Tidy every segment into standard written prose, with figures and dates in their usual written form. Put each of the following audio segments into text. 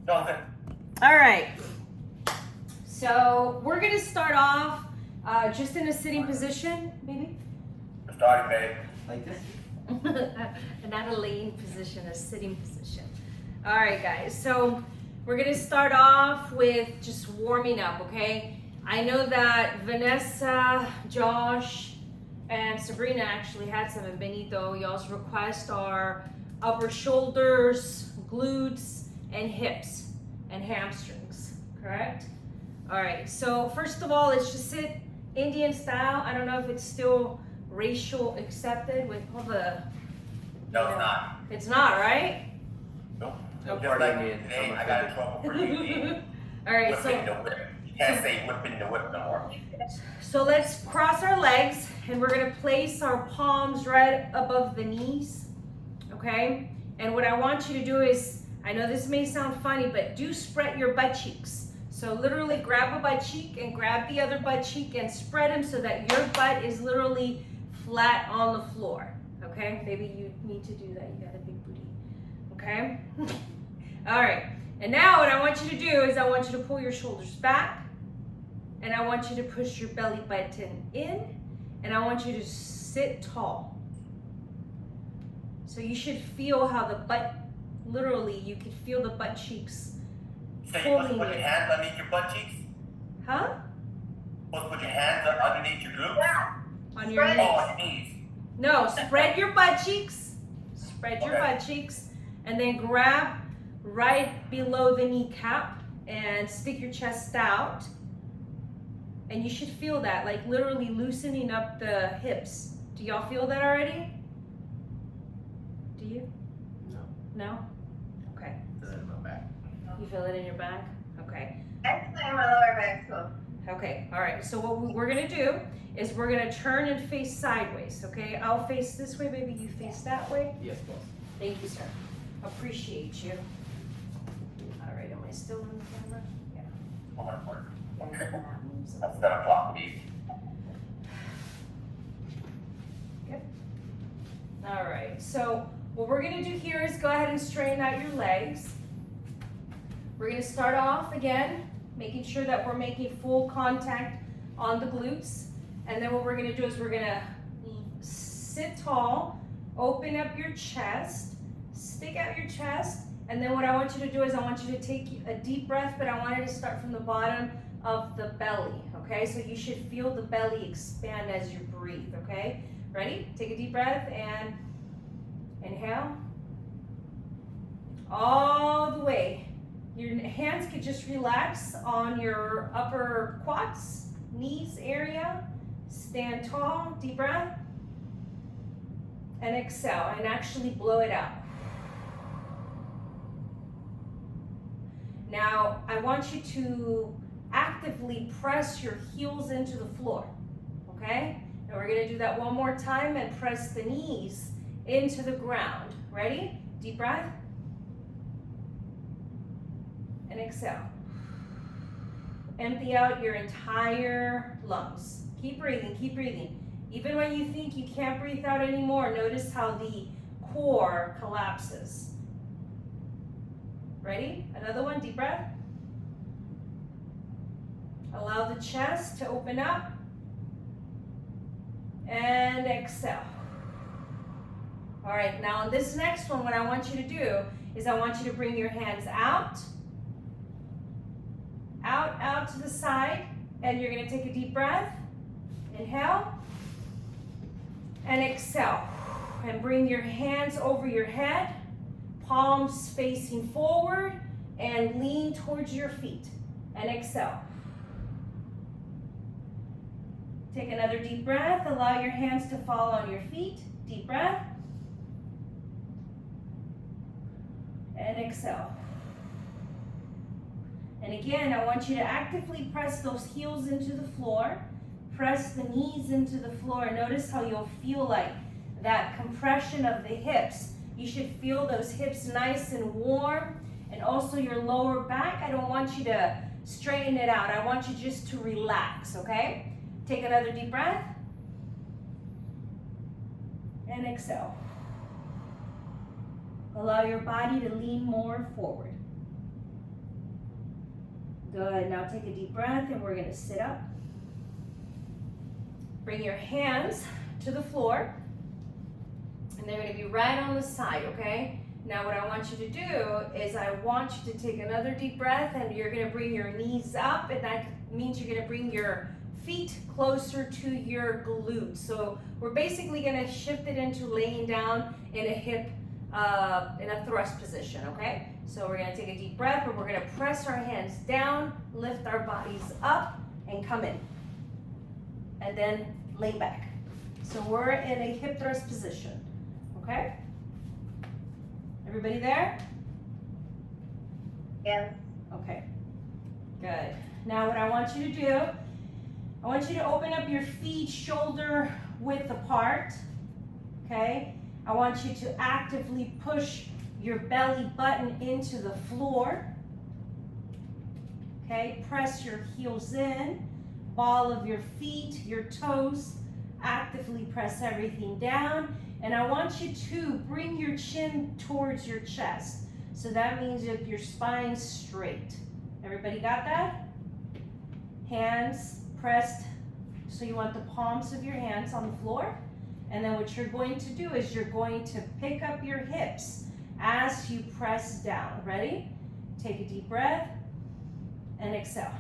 No, okay. All right. So we're gonna start off just in a sitting position, maybe. We're starting, babe. Like this? Not a laying position, a sitting position. All right, guys. So we're gonna start off with just warming up, okay? I know that Vanessa, Josh, and Sabrina actually had some, and Benito. Y'all's request are upper shoulders, glutes, and hips and hamstrings, correct? All right, so first of all, let's just sit Indian style. I don't know if it's still racial accepted with all the... No, it's not. It's not, right? Nope. No Just part like Indian. today, I got in trouble for using All right, whipping so... the whip. You can't say whipping the whip no more. So let's cross our legs and we're gonna place our palms right above the knees, okay? And what I want you to do is, I know this may sound funny, but do spread your butt cheeks. So literally grab a butt cheek and grab the other butt cheek and spread them so that your butt is literally flat on the floor, okay? Maybe you need to do that, you got a big booty, okay? All right, and now what I want you to do is I want you to pull your shoulders back, and I want you to push your belly button in, and I want you to sit tall. So you should feel how the butt, literally, you can feel the butt cheeks So you're supposed to pulling put your you. hands underneath your butt cheeks? Huh? Supposed to put your hands underneath your glutes? On your Oh, knees. on your knees. No, spread your butt cheeks. Spread your Okay. butt cheeks, and then grab right below the kneecap and stick your chest out. And you should feel that, like literally loosening up the hips. Do y'all feel that already? Do you? No. No? Okay. This is my back. You feel it in your back? Okay. Actually, in my lower back too. Okay, all right. So what we're gonna do is we're gonna turn and face sideways, okay? I'll face this way, maybe you face that way. Yes, boss. Thank you, sir. Appreciate you. All right, am I still on the camera? Yeah. Oh, my word. And Okay. that moves That's up. 7 o'clock, baby. Good. All right, so what we're gonna do here is go ahead and straighten out your legs. We're gonna start off again, making sure that we're making full contact on the glutes. And then what we're gonna do is we're gonna sit tall, open up your chest, stick out your chest, and then what I want you to do is I want you to take a deep breath, but I want it to start from the bottom of the belly, okay? So you should feel the belly expand as you breathe, okay? Ready? Take a deep breath and inhale. All the way. Your hands can just relax on your upper quads, knees area. Stand tall, deep breath. And exhale, and actually blow it out. Now, I want you to actively press your heels into the floor, okay? And we're gonna do that one more time and press the knees into the ground. Ready? Deep breath. And exhale. Empty out your entire lungs. Keep breathing, keep breathing. Even when you think you can't breathe out anymore, notice how the core collapses. Ready? Another one, deep breath. Allow the chest to open up. And exhale. All right, now on this next one, what I want you to do is I want you to bring your hands out. Out to the side. And you're gonna take a deep breath. Inhale. And exhale. And bring your hands over your head. Palms facing forward. And lean towards your feet. And exhale. Take another deep breath. Allow your hands to fall on your feet. Deep breath. And exhale. And again, I want you to actively press those heels into the floor. Press the knees into the floor. Notice how you'll feel like that compression of the hips. You should feel those hips nice and warm. And also your lower back, I don't want you to straighten it out. I want you just to relax, okay? Take another deep breath. And exhale. Allow your body to lean more forward. Good, now take a deep breath and we're gonna sit up. Bring your hands to the floor and they're gonna be right on the side, okay? Now what I want you to do is I want you to take another deep breath and you're gonna bring your knees up, and that means you're gonna bring your feet closer to your glutes. So we're basically gonna shift it into laying down in a hip, in a thrust position, okay? So we're gonna take a deep breath, but we're gonna press our hands down, lift our bodies up, and come in. And then lay back. So we're in a hip thrust position, okay? Everybody there? Yes. Okay, good. Now what I want you to do, I want you to open up your feet shoulder width apart, okay? I want you to actively push your belly button into the floor, okay? Press your heels in, ball of your feet, your toes, actively press everything down, and I want you to bring your chin towards your chest. So that means that your spine's straight. Everybody got that? Hands pressed, so you want the palms of your hands on the floor. And then what you're going to do is you're going to pick up your hips as you press down. Ready? Take a deep breath and exhale.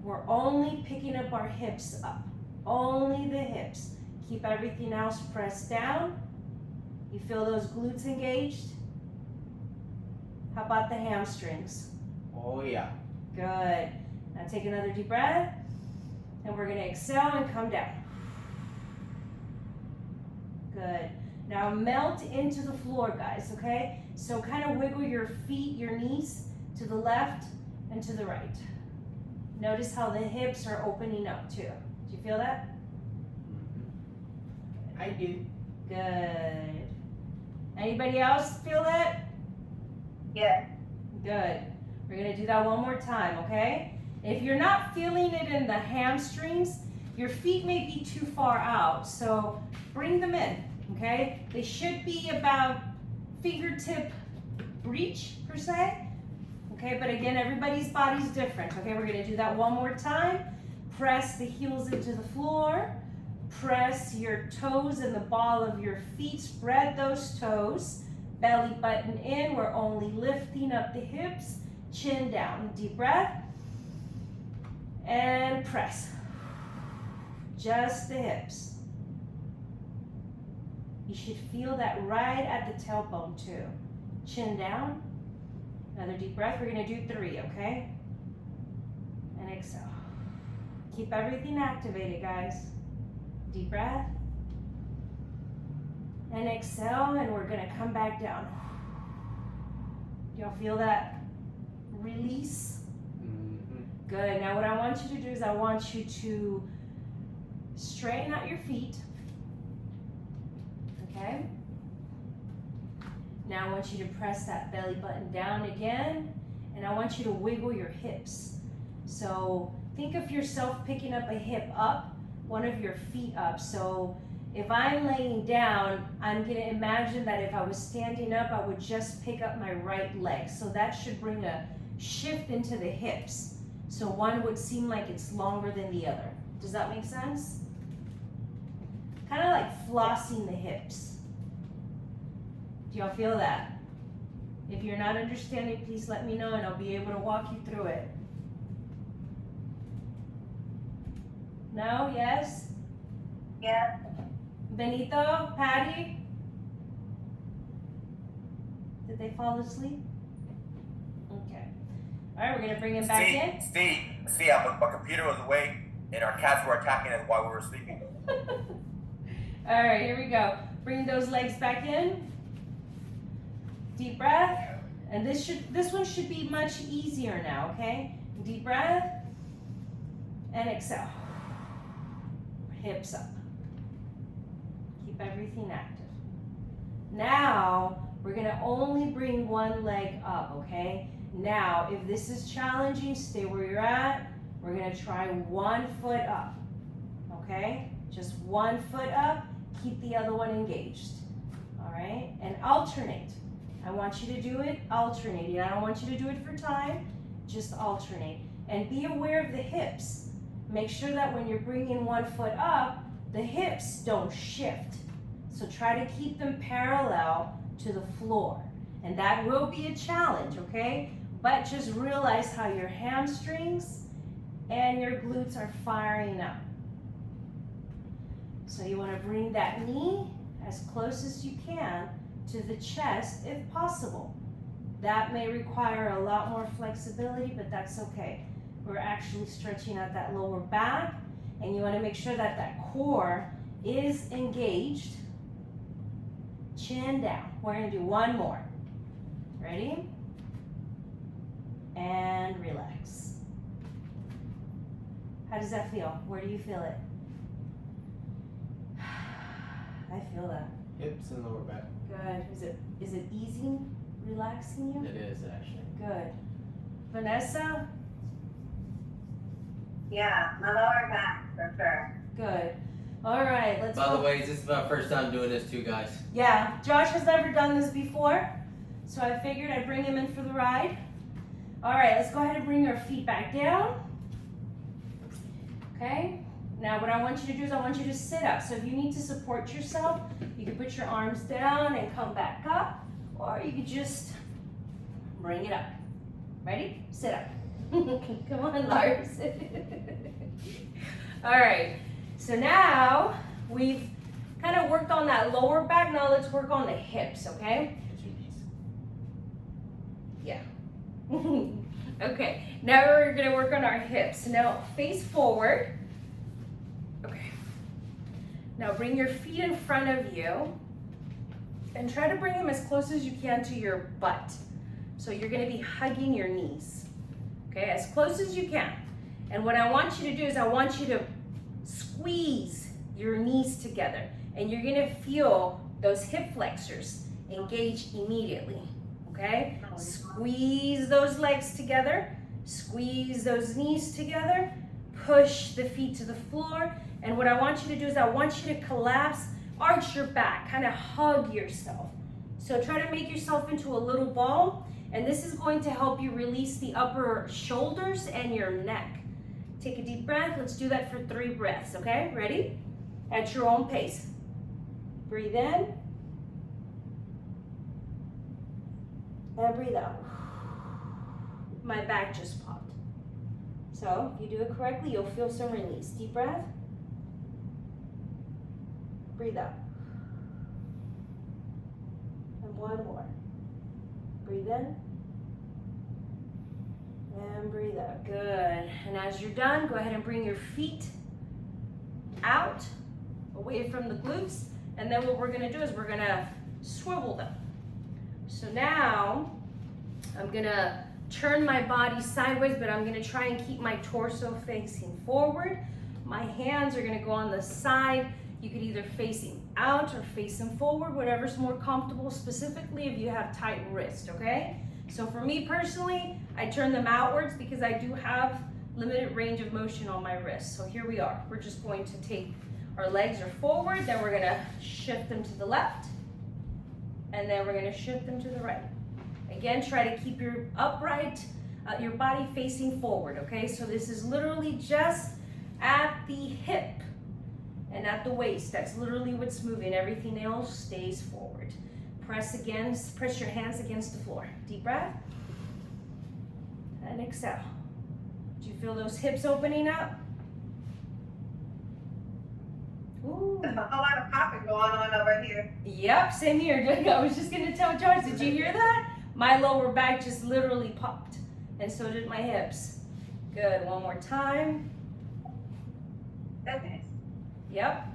We're only picking up our hips up, only the hips. Keep everything else pressed down. You feel those glutes engaged? How about the hamstrings? Oh yeah. Good. Now take another deep breath, and we're gonna exhale and come down. Good. Now melt into the floor, guys, okay? So kind of wiggle your feet, your knees to the left and to the right. Notice how the hips are opening up too. Do you feel that? I do. Good. Anybody else feel that? Yes. Good. We're gonna do that one more time, okay? If you're not feeling it in the hamstrings, your feet may be too far out, so bring them in, okay? They should be about fingertip reach, per se. Okay, but again, everybody's body's different. Okay, we're gonna do that one more time. Press the heels into the floor. Press your toes and the ball of your feet. Spread those toes. Belly button in. We're only lifting up the hips. Chin down. Deep breath. And press. Just the hips. You should feel that right at the tailbone too. Chin down. Another deep breath. We're gonna do 3, okay? And exhale. Keep everything activated, guys. Deep breath. And exhale, and we're gonna come back down. Y'all feel that release? Mm-hmm. Good. Now what I want you to do is I want you to straighten out your feet. Okay? Now I want you to press that belly button down again, and I want you to wiggle your hips. So think of yourself picking up a hip up, one of your feet up. So if I'm laying down, I'm gonna imagine that if I was standing up, I would just pick up my right leg. So that should bring a shift into the hips. So one would seem like it's longer than the other. Does that make sense? Kind of like flossing the hips. Do y'all feel that? If you're not understanding, please let me know and I'll be able to walk you through it. No? Yes? Yes. Benito? Patty? Did they fall asleep? Okay. All right, we're going to bring him back in. Steve, my computer was away and our cats were attacking us while we were sleeping. All right, here we go. Bring those legs back in. Deep breath. And this one should be much easier now, okay? Deep breath. And exhale. Hips up. Keep everything active. Now, we're gonna only bring one leg up, okay? Now, if this is challenging, stay where you're at. We're gonna try 1 foot up, okay? Just 1 foot up, keep the other one engaged, all right? And alternate. I want you to do it alternating. I don't want you to do it for time, just alternate. And be aware of the hips. Make sure that when you're bringing one foot up, the hips don't shift. So try to keep them parallel to the floor. And that will be a challenge, okay? But just realize how your hamstrings and your glutes are firing up. So you want to bring that knee as close as you can to the chest if possible. That may require a lot more flexibility, but that's okay. We're actually stretching out that lower back, and you want to make sure that that core is engaged. Chin down. We're going to do one more. Ready? And relax. How does that feel? Where do you feel it? I feel that. Hips and lower back. Good. Is it easing, relaxing you? It is actually. Good. Vanessa? Yeah, my lower back for sure. Good. All right, let's By go. the way, this is my first time doing this too, guys. Yeah, Josh has never done this before, so I figured I'd bring him in for the ride. All right, let's go ahead and bring your feet back down. Okay, now what I want you to do is I want you to sit up. So if you need to support yourself, you can put your arms down and come back up, or you can just bring it up. Ready? Sit up. Come on, Lars. All right, so now we've kind of worked on that lower back. Now let's work on the hips, okay? Yeah. Okay, now we're gonna work on our hips. Now face forward. Okay. Now bring your feet in front of you and try to bring them as close as you can to your butt. So you're gonna be hugging your knees. Okay, as close as you can. And what I want you to do is I want you to squeeze your knees together. And you're gonna feel those hip flexors engage immediately. Okay? Squeeze those legs together. Squeeze those knees together. Push the feet to the floor. And what I want you to do is I want you to collapse, arch your back, kind of hug yourself. So try to make yourself into a little ball. And this is going to help you release the upper shoulders and your neck. Take a deep breath. Let's do that for 3 breaths, okay? Ready? At your own pace. Breathe in. And breathe out. My back just popped. So if you do it correctly, you'll feel some release. Deep breath. Breathe out. And one more. Breathe in. And breathe out. Good. And as you're done, go ahead and bring your feet out, away from the glutes. And then what we're going to do is we're going to swivel them. So now I'm going to turn my body sideways, but I'm going to try and keep my torso facing forward. My hands are going to go on the side. You could either face him out or face him forward, whatever's more comfortable, specifically if you have tight wrist, okay? So for me personally, I turn them outwards because I do have limited range of motion on my wrist. So here we are. We're just going to take our legs are forward, then we're gonna shift them to the left, and then we're gonna shift them to the right. Again, try to keep your upright, your body facing forward, okay? So this is literally just at the hip and at the waist. That's literally what's moving. Everything else stays forward. Press your hands against the floor. Deep breath. And exhale. Do you feel those hips opening up? Ooh. There's a whole lot of popping going on over here. Yep, same here. I was just gonna tell George, did you hear that? My lower back just literally popped, and so did my hips. Good, one more time. Okay. Yep,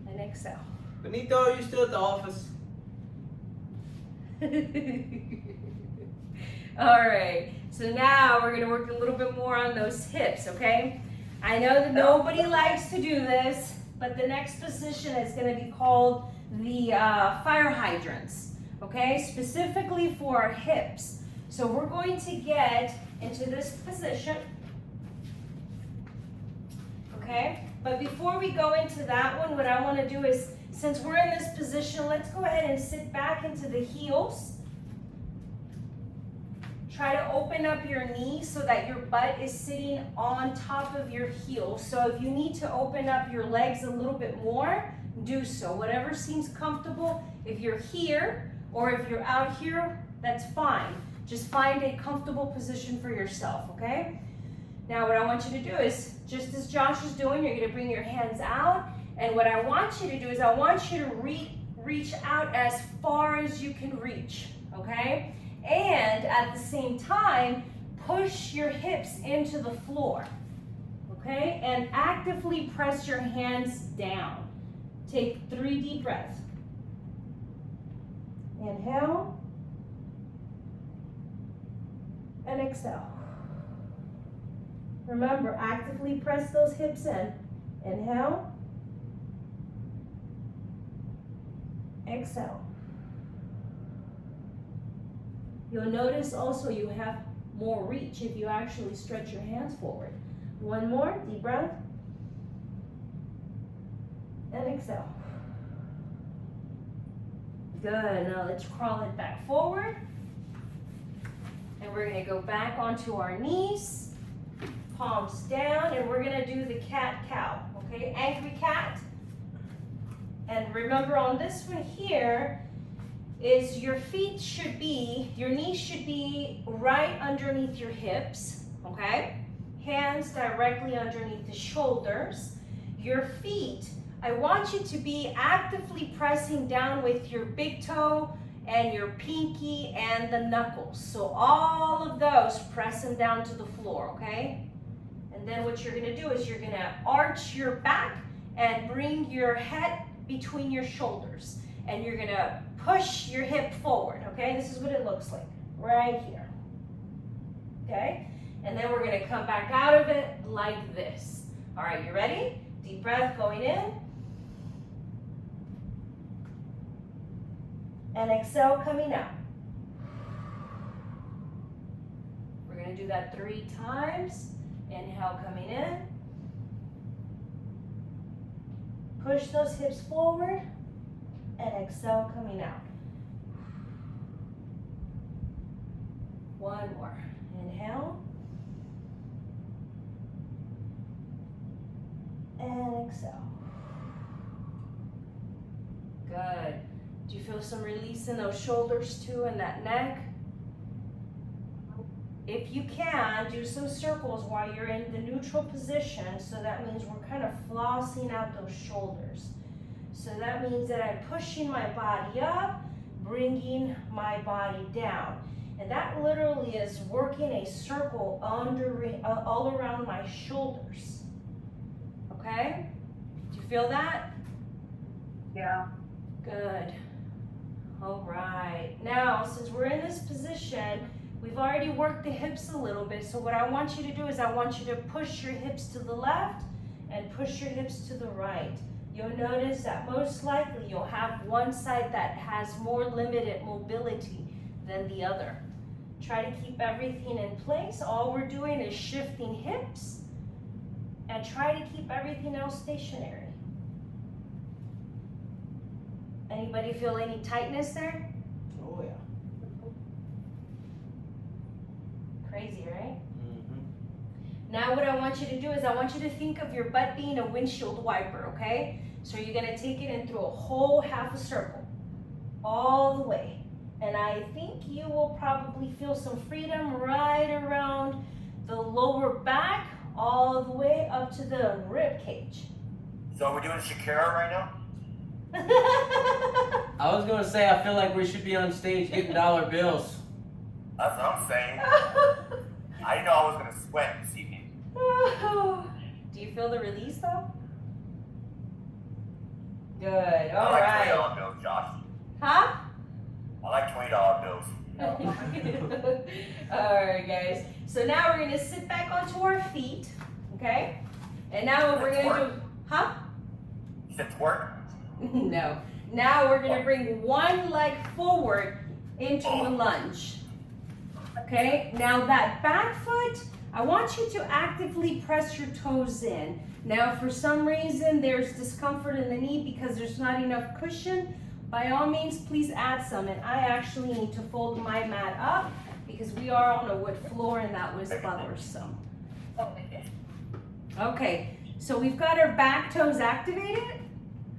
and exhale. Benito, are you still at the office? All right, so now we're gonna work a little bit more on those hips, okay? I know that nobody likes to do this, but the next position is gonna be called the fire hydrants, okay? Specifically for our hips. So we're going to get into this position, okay? But before we go into that one, what I wanna do is, since we're in this position, let's go ahead and sit back into the heels. Try to open up your knees so that your butt is sitting on top of your heels. So if you need to open up your legs a little bit more, do so. Whatever seems comfortable. If you're here or if you're out here, that's fine. Just find a comfortable position for yourself, okay? Now what I want you to do is, just as Josh is doing, you're gonna bring your hands out, and what I want you to do is I want you to reach out as far as you can reach, okay? And at the same time, push your hips into the floor, okay? And actively press your hands down. Take 3 deep breaths. Inhale. And exhale. Remember, actively press those hips in. Inhale. Exhale. You'll notice also you have more reach if you actually stretch your hands forward. One more, deep breath. And exhale. Good, now let's crawl it back forward. And we're gonna go back onto our knees, palms down, and we're gonna do the cat-cow, okay? Angry cat. And remember on this one here, is your feet should be, your knees should be right underneath your hips, okay? Hands directly underneath the shoulders. Your feet, I want you to be actively pressing down with your big toe and your pinky and the knuckles. So all of those, press them down to the floor, okay? And then what you're gonna do is you're gonna arch your back and bring your head between your shoulders. And you're gonna push your hip forward, okay? This is what it looks like, right here, okay? And then we're gonna come back out of it like this. All right, you ready? Deep breath going in. And exhale coming out. We're gonna do that 3 times. Inhale coming in. Push those hips forward. And exhale coming out. One more. Inhale. And exhale. Good. Do you feel some release in those shoulders too and that neck? If you can, do some circles while you're in the neutral position. So that means we're kind of flossing out those shoulders. So that means that I'm pushing my body up, bringing my body down. And that literally is working a circle all around my shoulders. Okay? Do you feel that? Yeah. Good. All right. Now, since we're in this position, we've already worked the hips a little bit. So what I want you to do is I want you to push your hips to the left and push your hips to the right. You'll notice that most likely you'll have one side that has more limited mobility than the other. Try to keep everything in place. All we're doing is shifting hips and try to keep everything else stationary. Anybody feel any tightness there? Oh yeah. Crazy, right? Mm-hmm. Now what I want you to do is I want you to think of your butt being a windshield wiper, okay? So you're gonna take it and through a whole half a circle, all the way. And I think you will probably feel some freedom right around the lower back, all the way up to the rib cage. So are we doing Shakira right now? I was gonna say I feel like we should be on stage getting dollar bills. That's what I'm saying. I didn't know I was gonna sweat this evening. Do you feel the release though? Good, I all like right. $20 bills, Josh. Huh? I like $20 bills. All right, guys. So now we're gonna sit back onto our feet, okay? And now what we're gonna do, huh? You said twerk? No. Now we're gonna bring one leg forward into a lunge. Okay? Now that back foot, I want you to actively press your toes in. Now for some reason there's discomfort in the knee because there's not enough cushion. By all means, please add some. And I actually need to fold my mat up because we are on a wood floor and that was bothersome. Okay, so we've got our back toes activated,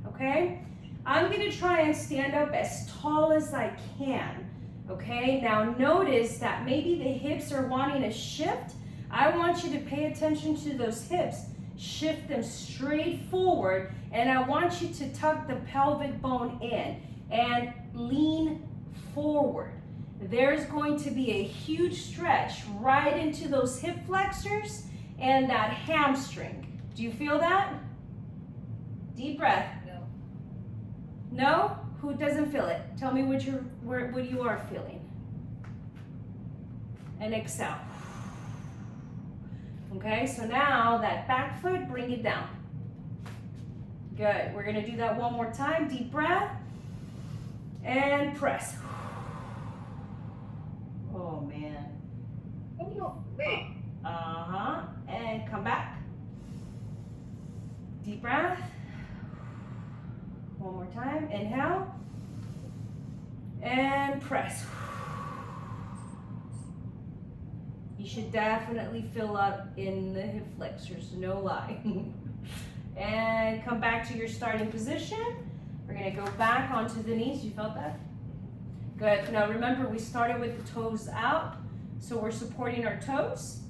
okay? I'm gonna try and stand up as tall as I can, okay? Now notice that maybe the hips are wanting to shift. I want you to pay attention to those hips. Shift them straight forward, and I want you to tuck the pelvic bone in and lean forward. There's going to be a huge stretch right into those hip flexors and that hamstring. Do you feel that? Deep breath. No. No? Who doesn't feel it? Tell me what you are feeling. And exhale. Okay, so now that back foot, bring it down. Good. We're gonna do that one more time. Deep breath. And press. Oh man. Wait. Uh-huh. And come back. Deep breath. One more time. Inhale. And press. You should definitely fill up in the hip flexors, no lie. And come back to your starting position. We're gonna go back onto the knees. You felt that? Good. Now remember, we started with the toes out, so we're supporting our toes,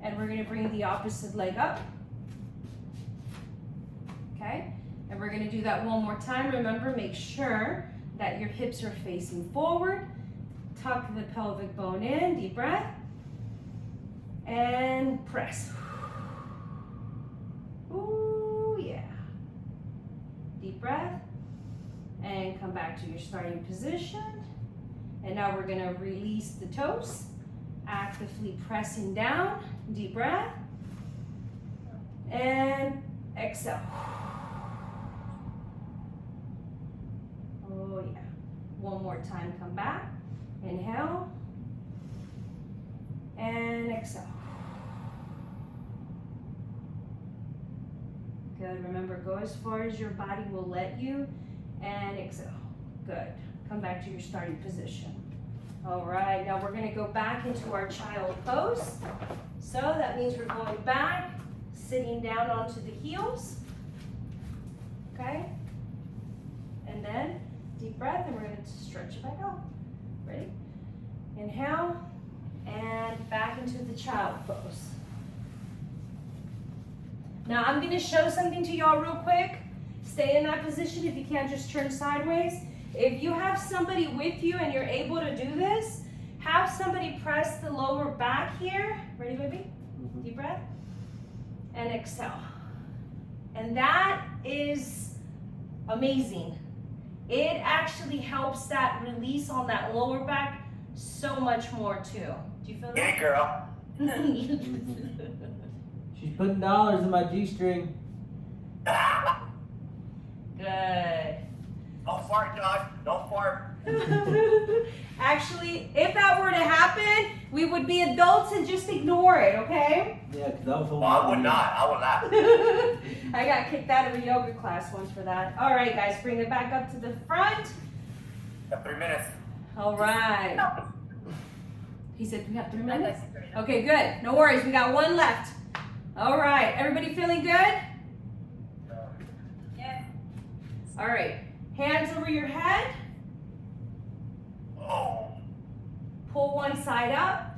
and we're gonna bring the opposite leg up. Okay? And we're gonna do that one more time. Remember, make sure that your hips are facing forward. Tuck the pelvic bone in, deep breath. And press. Ooh, yeah. Deep breath. And come back to your starting position. And now we're gonna release the toes. Actively pressing down. Deep breath. And exhale. Oh yeah. One more time, come back. Inhale. And exhale. Good. Remember, go as far as your body will let you. And exhale. Good. Come back to your starting position. All right. Now we're going to go back into our child pose. So that means we're going back, sitting down onto the heels. Okay. And then deep breath, and we're going to stretch it back out. Ready? Inhale. And back into the child pose. Now I'm going to show something to y'all real quick. Stay in that position. If you can't, just turn sideways. If you have somebody with you and you're able to do this, have somebody press the lower back here. Ready, baby? Deep breath. And exhale. And that is amazing. It actually helps that release on that lower back so much more too. Do you feel that? Get it, girl. She's putting dollars in my G-string. Good. Don't fart, Josh. Don't fart. Actually, if that were to happen, we would be adults and just ignore it, okay? Yeah, because I was Well, I would not. I would laugh. I got kicked out of a yoga class once for that. All right, guys, bring it back up to the front. Got 3 minutes. All right. He said we have 3 minutes? Okay, good. No worries. We got one left. All right. Everybody feeling good? Yes. All right. Hands over your head. Oh. Pull one side up.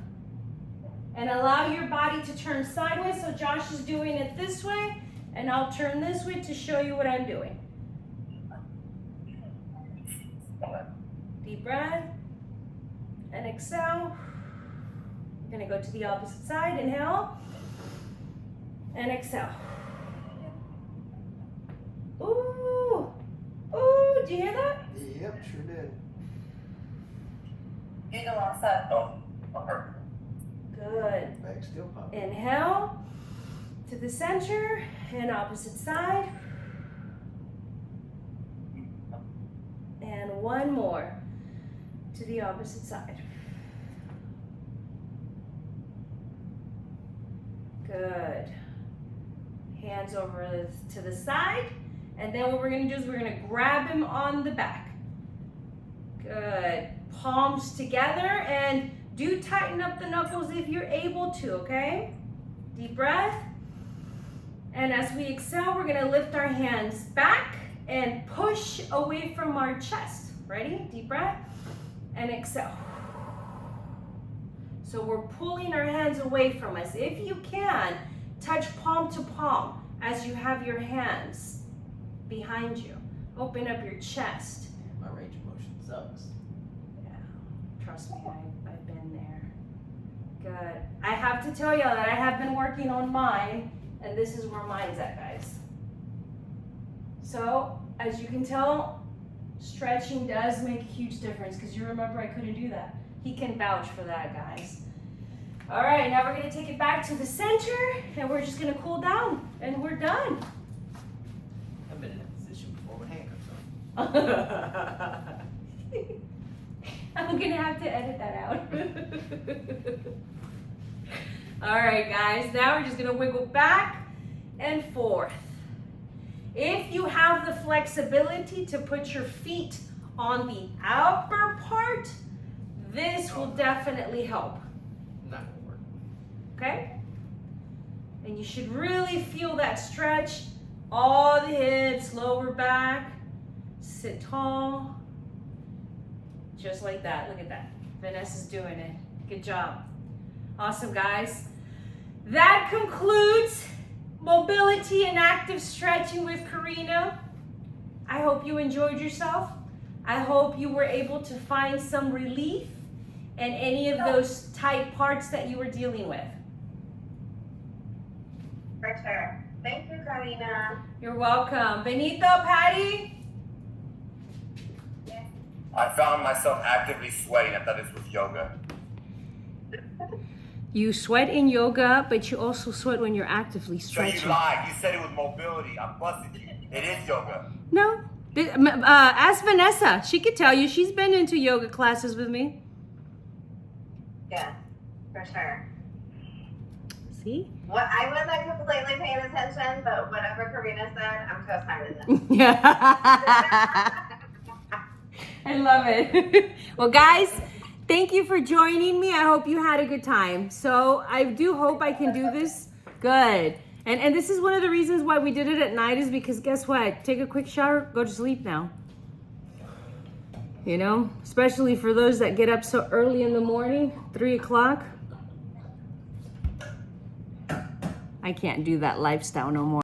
And allow your body to turn sideways. So Josh is doing it this way. And I'll turn this way to show you what I'm doing. Deep breath. And exhale. We're going to go to the opposite side. Inhale. And exhale. Ooh. Ooh, do you hear that? Yep, sure did. You know what's up? Oh, hurt. Good. Back still popping. Inhale to the center and opposite side. And one more to the opposite side. Good. Hands over to the side. And then what we're going to do is we're going to grab him on the back. Good. Palms together and Do tighten up the knuckles if you're able to, okay? Deep breath. And as we exhale, we're gonna lift our hands back and push away from our chest. Ready? Deep breath. And exhale. So we're pulling our hands away from us. If you can, touch palm to palm as you have your hands behind you. Open up your chest. My range of motion sucks. Yeah, trust me, I've been there. Good. I have to tell y'all that I have been working on mine, and this is where mine's at, guys. So, as you can tell, stretching does make a huge difference, because you remember I couldn't do that. He can vouch for that, guys. All right, now we're gonna take it back to the center, and we're just gonna cool down, and we're done. I've been in that position before with handcuffs on. I'm gonna have to edit that out. All right, guys, now we're just gonna wiggle back and forth. If you have the flexibility to put your feet on the upper part, this will definitely help, Not gonna work. okay? And you should really feel that stretch. All the hips, lower back, sit tall. Just like that, look at that. Vanessa's doing it. Good job. Awesome, guys. That concludes mobility and active stretching with Carina. I hope you enjoyed yourself. I hope you were able to find some relief in any of those tight parts that you were dealing with. For sure. Thank you, Carina. You're welcome. Benito, Patty? I found myself actively sweating. I thought this was yoga. You sweat in yoga, but you also sweat when you're actively So stretching. you lied. You said it was mobility. I busted you. It is yoga. No. Ask Vanessa. She could tell you. She's been into yoga classes with me. Yeah, for sure. See? What I wasn't completely paying attention, but whatever Carina said, I'm co-signing that. Yeah. I love it. Well, guys, thank you for joining me. I hope you had a good time. So I do hope I can do this. Good. And this is one of the reasons why we did it at night, is because guess what? Take a quick shower, go to sleep now. You know, especially for those that get up so early in the morning, 3 o'clock. I can't do that lifestyle no more.